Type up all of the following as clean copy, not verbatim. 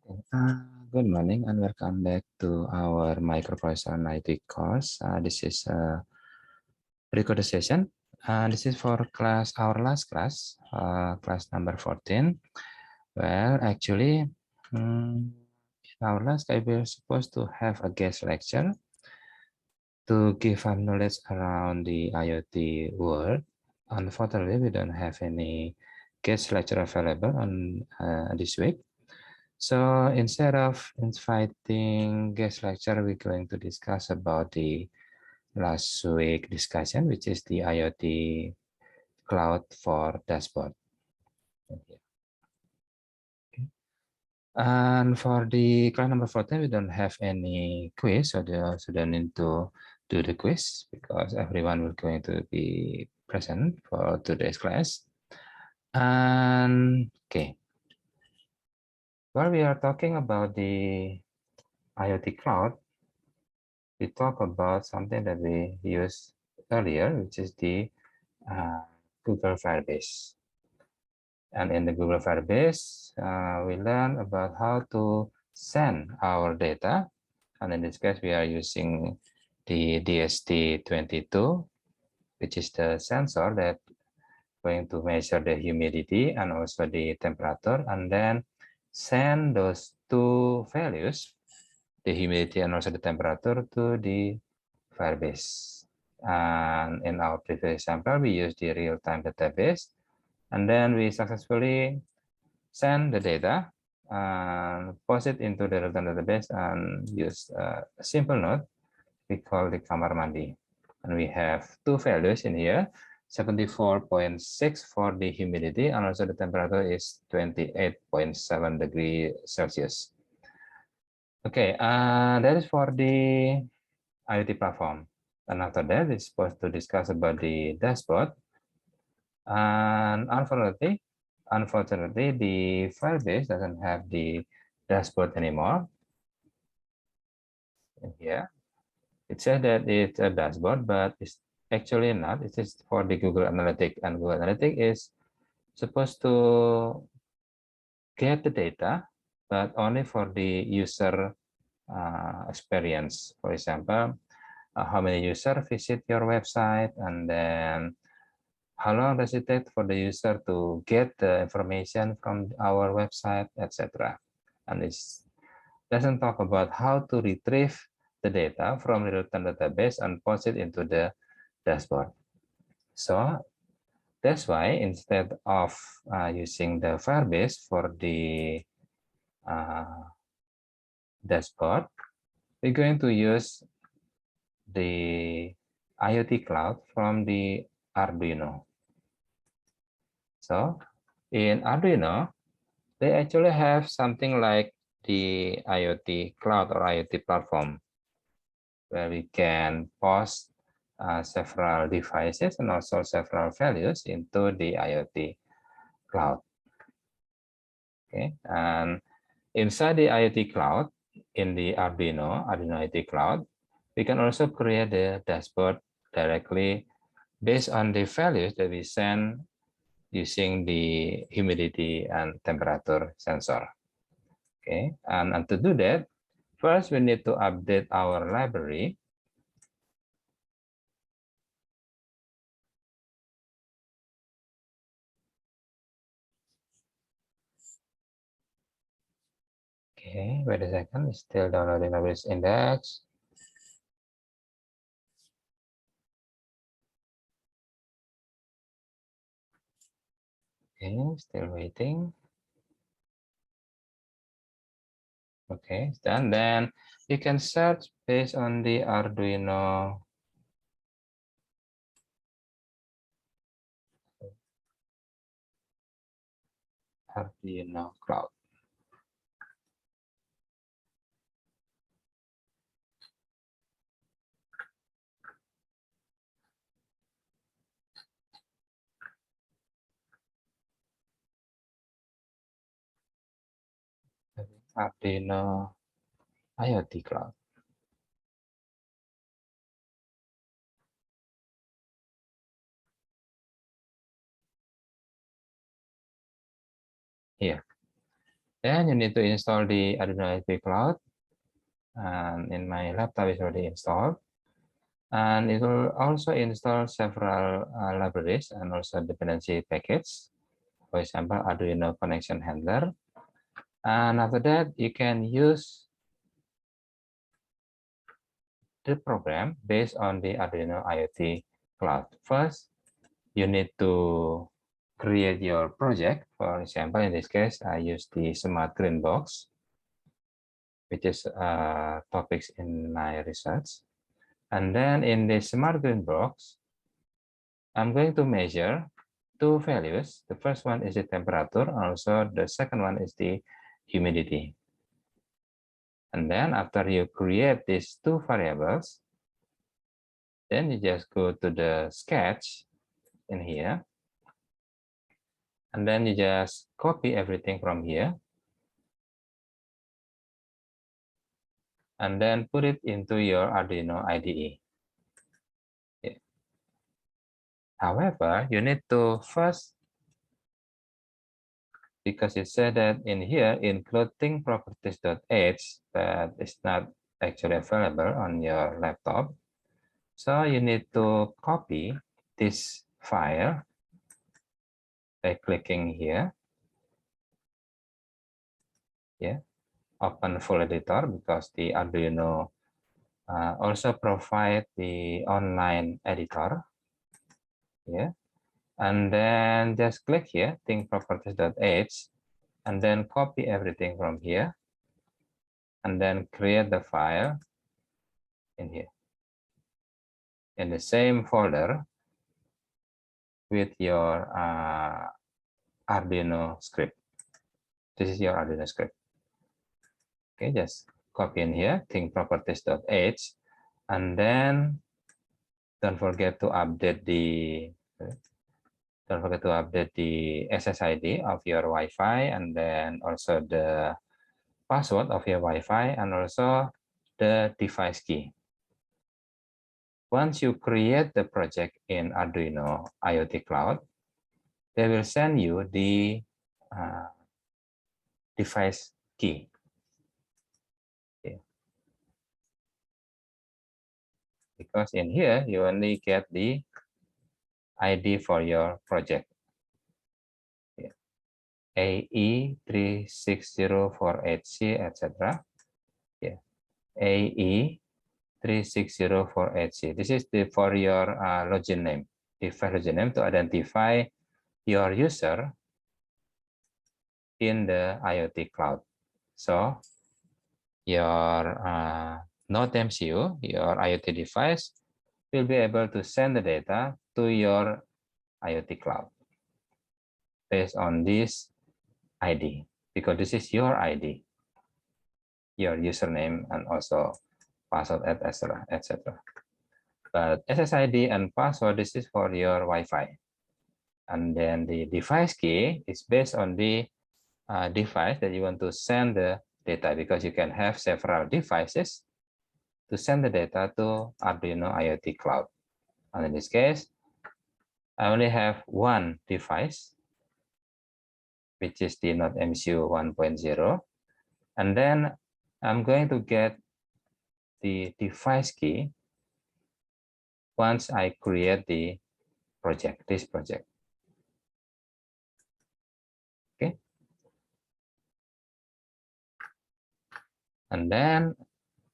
Good morning and welcome back to our microprocessor IT course. This is a recorded session. This is for our last class, class number 14. Well, actually, in our last class, we were supposed to have a guest lecture to give some knowledge around the IoT world. Unfortunately, we don't have any guest lecture available on this week. So instead of inviting guest lecture, we're going to discuss about the last week discussion, which is the IoT cloud for dashboard. And for the class number 14, we don't have any quiz, so you don't need to do the quiz because everyone will going to be present for today's class. And okay, while we are talking about the IoT cloud, we talk about something that we used earlier, which is the Google Firebase. And in the Google Firebase, we learn about how to send our data. And in this case, we are using the DST22, which is the sensor that going to measure the humidity and also the temperature, and then send those two values, the humidity and also the temperature, to the Firebase. And in our previous example, we use the real-time database, and then we successfully send the data and post it into the real-time database and use a simple node we call the kamar mandi. And we have two values in here, 74.6 for the humidity, and also the temperature is 28.7 degrees Celsius. Okay, that is for the IoT platform. And after that, we're supposed to discuss about the dashboard. And unfortunately, the Firebase doesn't have the dashboard anymore. In here, it says that it's a dashboard, but it's actually not. It is for the Google Analytics, and Google Analytics is supposed to get the data, but only for the user experience. For example, how many users visit your website, and then how long does it take for the user to get the information from our website, etc. And this doesn't talk about how to retrieve the data from the real-time database and post it into the dashboard. So that's why instead of using the Firebase for the dashboard, we're going to use the IoT cloud from the Arduino. So in Arduino, they actually have something like the IoT cloud or IoT platform, where we can post several devices and also several values into the IoT cloud. Okay, and inside the IoT cloud, in the Arduino IoT cloud, we can also create the dashboard directly based on the values that we send using the humidity and temperature sensor. Okay, and to do that, first we need to update our library. Okay, wait a second, it's still downloading libraries index. Okay, still waiting. Okay, it's done. Then you can search based on the Arduino cloud. Arduino IoT cloud. Here. Then you need to install the Arduino IoT Cloud. And in my laptop, it's already installed. And it will also install several libraries and also dependency package. For example, Arduino connection handler. And after that, you can use the program based on the Arduino IoT Cloud. First, you need to create your project. For example, in this case, I use the Smart Green Box, which is topics in my research. And then in the Smart Green Box, I'm going to measure two values. The first one is the temperature, also the second one is the humidity. And then after you create these two variables, then you just go to the sketch in here. And then you just copy everything from here. And then put it into your Arduino IDE. Yeah. However, you need to first, because it said that in here, including properties.h, that is not actually available on your laptop. So you need to copy this file by clicking here. Yeah, open full editor, because the Arduino also provide the online editor. Yeah, and then just click here, think properties.h, and then copy everything from here, and then create the file in here in the same folder with your Arduino script. This is your Arduino script. Okay, just copy in here, think properties.h, and then don't forget to update the SSID of your Wi-Fi, and then also the password of your Wi-Fi, and also the device key. Once you create the project in Arduino IoT Cloud, they will send you the device key. Okay. Because in here, you only get the ID for your project. Yeah. AE3604HC, etc. Yeah. AE3604HC. This is for your login name, device login name, to identify your user in the IoT cloud. So your Node MCU, your IoT device, will be able to send the data to your IoT cloud based on this ID, because this is your ID, your username, and also password, etc., etc. But SSID and password, this is for your Wi-Fi. And then the device key is based on the device that you want to send the data, because you can have several devices to send the data to Arduino IoT Cloud. And in this case, I only have one device, which is the Node MCU 1.0. And then I'm going to get the device key once I create the project, this project. Okay. And then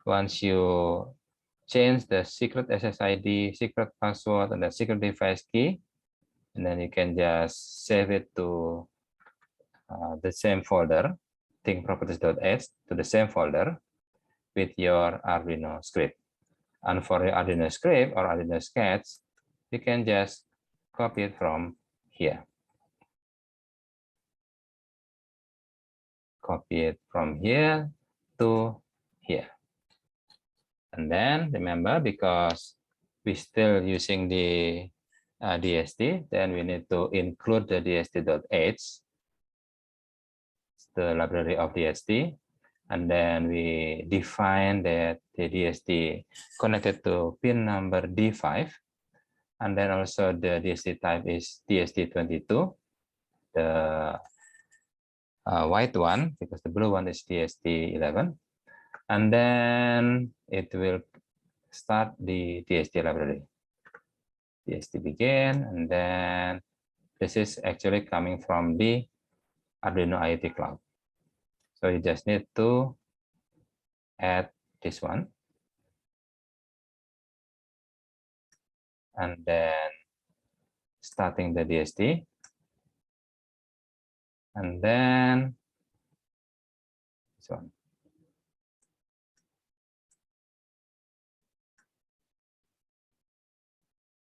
once you change the secret SSID, secret password, and the secret device key, and then you can just save it to the same folder, thinkproperties.h, to the same folder with your Arduino script. And for your Arduino script or Arduino sketch, you can just copy it from here. Copy it from here to here. And then remember, because we're still using the DST, then we need to include the DST.h, the library of DST, and then we define that the DST connected to pin number D5, and then also the DST type is DST22. The white one, because the blue one is DST11. And then it will start the DST library. DST begin, and then this is actually coming from the Arduino IoT Cloud. So you just need to add this one. And then starting the DST. And then this one.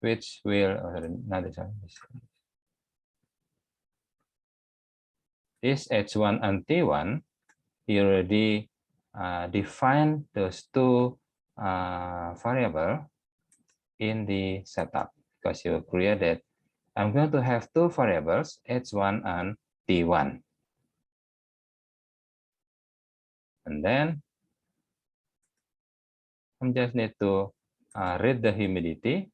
Which will, not this one. This H1 and T1, you already define those two variable in the setup, because you created, I'm going to have two variables, H1 and T1. And then I just need to read the humidity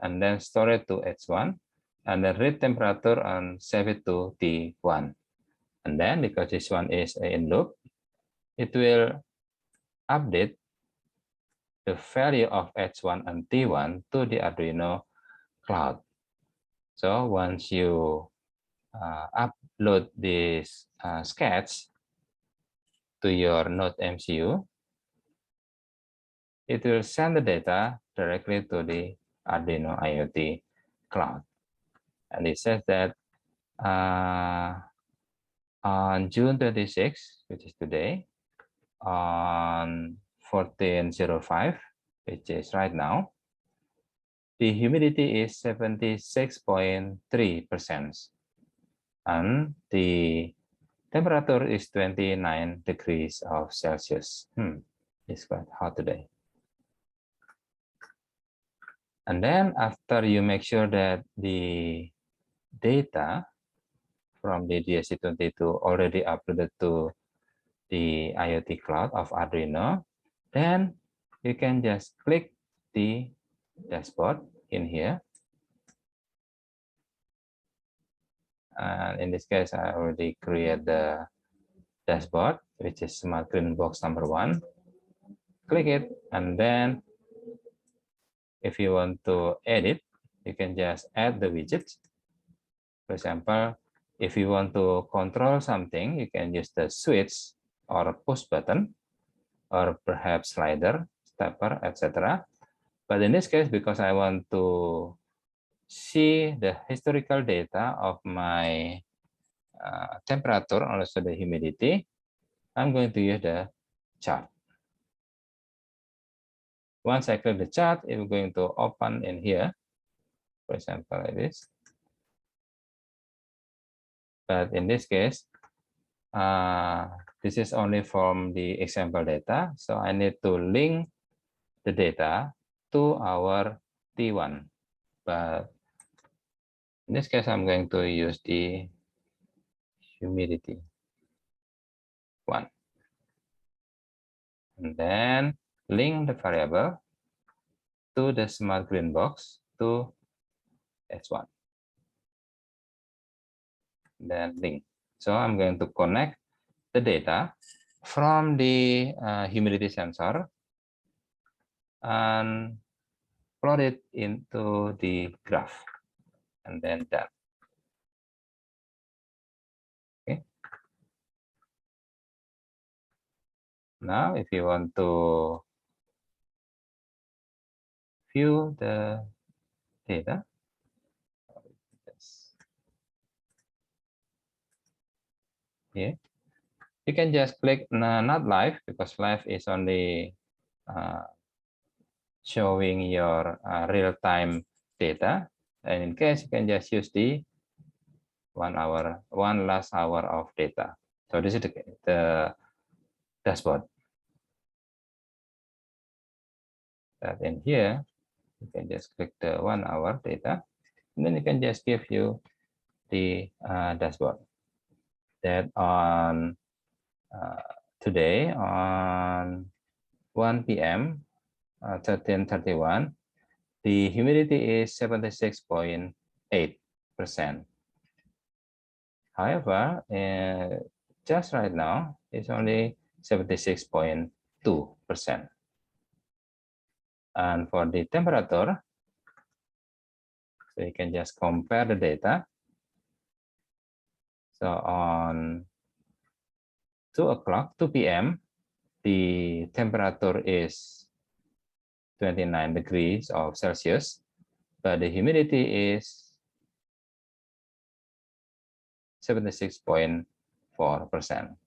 and then store it to H1, and then read temperature and save it to T1. And then because this one is in loop, it will update the value of H1 and T1 to the Arduino Cloud. So once you upload this sketch to your Node MCU, it will send the data directly to the Arduino IoT Cloud. And it says that on June 26, which is today, on 14:05, which is right now, the humidity is 76.3%, and the temperature is 29 degrees of Celsius. It's quite hot today. And then after you make sure that the data from the DST22 already uploaded to the IoT Cloud of Arduino, then you can just click the dashboard in here. And in this case, I already create the dashboard, which is Smart Green Box number 1. Click it, and then if you want to edit, you can just add the widgets. For example, if you want to control something, you can use the switch or push button, or perhaps slider, stepper, etc. But in this case, because I want to see the historical data of my temperature and also the humidity, I'm going to use the chart. Once I click the chart, it's going to open in here, for example, like this. But in this case, this is only from the example data, so I need to link the data to our T1. But in this case, I'm going to use the humidity one. And then link the variable to the Smart Green Box to H1. Then link. So I'm going to connect the data from the humidity sensor and plot it into the graph, and then done. Okay. Now, if you want to view the data, here, you can just click not live, because live is only showing your real-time data. And in case, you can just use the 1 last hour of data. So this is the dashboard. That in here, you can just click the 1 hour data, and then you can just give you the dashboard. That on today on 1 p.m. 13:31, the humidity is 76.8%. However, just right now, it's only 76.2%. And for the temperature, so you can just compare the data. So on 2 p.m., the temperature is 29 degrees of Celsius, but the humidity is 76.4%.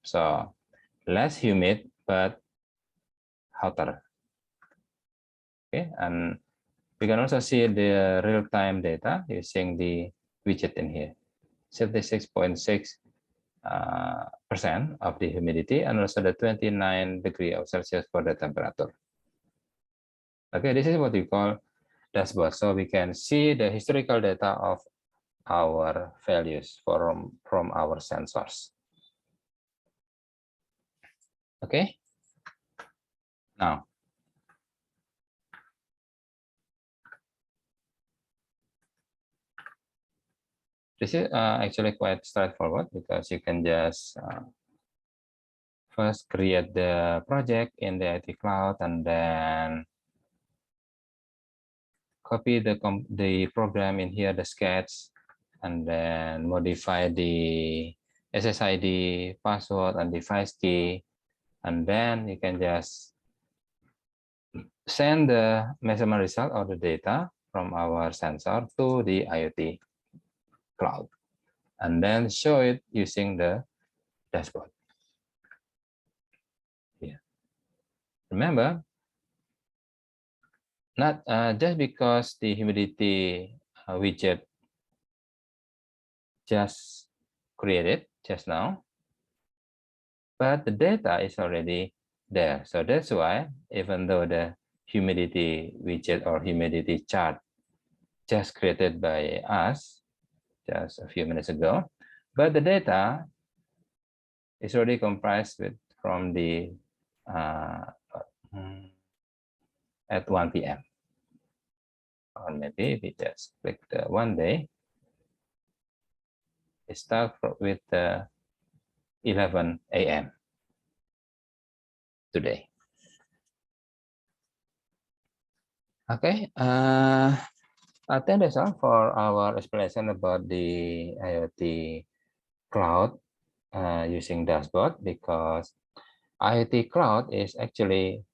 So less humid, but hotter. Okay, and we can also see the real-time data using the widget in here. 76.6% of the humidity, and also the 29 degree of Celsius for the temperature. Okay, this is what we call dashboard. So we can see the historical data of our values from our sensors. Okay. Now, this is actually quite straightforward because you can just first create the project in the IoT Cloud and then copy the program in here, the sketch, and then modify the SSID, password, and device key, and then you can just send the measurement result or the data from our sensor to the IoT Cloud, and then show it using the dashboard. Yeah. Remember, not just because the humidity widget just created just now, but the data is already there. So that's why, even though the humidity widget or humidity chart just created by us just a few minutes ago, but the data is already comprised from the at 1 p.m. Or maybe we just click the 1 day. It starts with 11 a.m. today. Okay, I think that's all for our explanation about the IoT Cloud using dashboard, because IoT Cloud is actually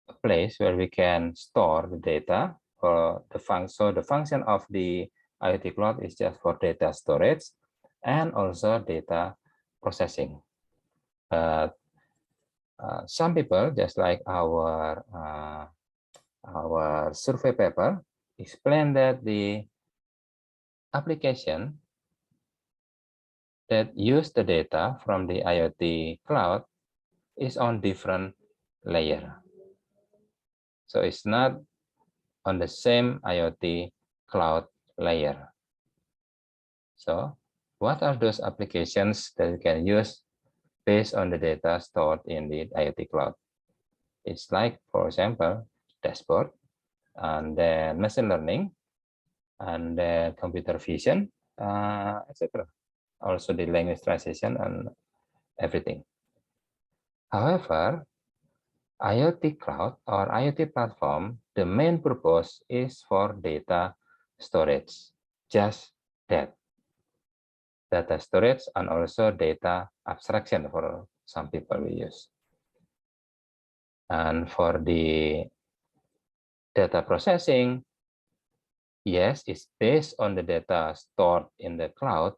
a place where we can store the data for the function. So the function of the IoT Cloud is just for data storage and also data processing. Some people, just like our survey paper, explain that the application that use the data from the IoT Cloud is on different layer. So it's not on the same IoT Cloud layer. So what are those applications that you can use based on the data stored in the IoT Cloud? It's like, for example, dashboard, and then machine learning, and then computer vision, etc. Also the language translation and everything. However, IoT Cloud or IoT platform, the main purpose is for data storage. Just that. Data storage and also data abstraction for some people we use. And for the data processing, yes, it's based on the data stored in the cloud.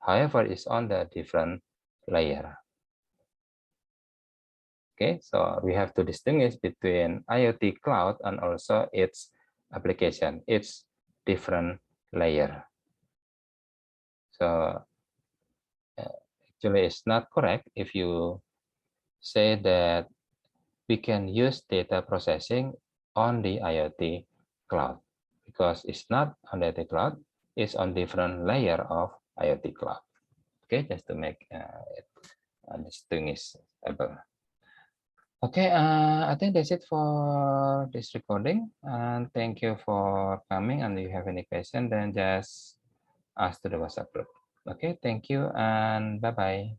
However, it's on the different layer. Okay, so we have to distinguish between IoT Cloud and also its application. It's different layer. So actually, it's not correct if you say that we can use data processing on the IoT Cloud, because it's not on the IoT Cloud, it's on different layer of IoT Cloud. Okay, just to make it distinguishable. Okay, I think that's it for this recording. And thank you for coming. And if you have any question, then just ask to the WhatsApp group. Okay, thank you and bye-bye.